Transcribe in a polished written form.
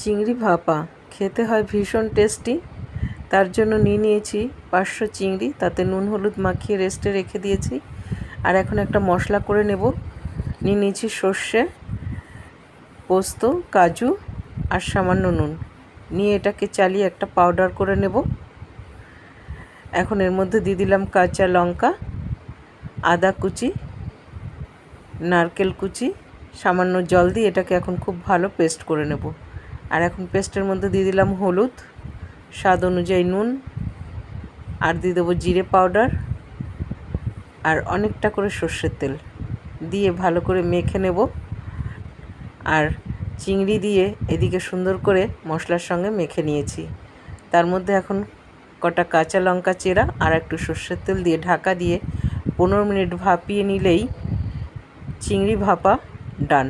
চিংড়ি ভাপা খেতে হয় ভীষণ টেস্টি। তার জন্য নিয়েছি 500 চিংড়ি, তাতে নুন হলুদ মাখিয়ে রেস্টে রেখে দিয়েছি। আর এখন একটা মশলা করে নেব। নিয়েছি সর্ষে, পোস্ত, কাজু আর সামান্য নুন। নিয়ে এটাকে চালিয়ে একটা পাউডার করে নেব। এখন এর মধ্যে দিয়ে দিলাম কাঁচা লঙ্কা, আদা কুচি, নারকেল কুচি, সামান্য জল দিয়ে এটাকে এখন খুব ভালো পেস্ট করে নেব। আর এখন পেস্টের মধ্যে দিয়ে দিলাম হলুদ, স্বাদ অনুযায়ী নুন, আর দিয়ে দেবো জিরে পাউডার আর অনেকটা করে সর্ষের তেল দিয়ে ভালো করে মেখে নেব। আর চিংড়ি দিয়ে এদিকে সুন্দর করে মশলার সঙ্গে মেখে নিয়েছি। তার মধ্যে এখন কটা কাঁচা লঙ্কা চেরা আর একটু সর্ষের তেল দিয়ে ঢাকা দিয়ে 15 মিনিট ভাপিয়ে নিলেই চিংড়ি ভাপা ডান।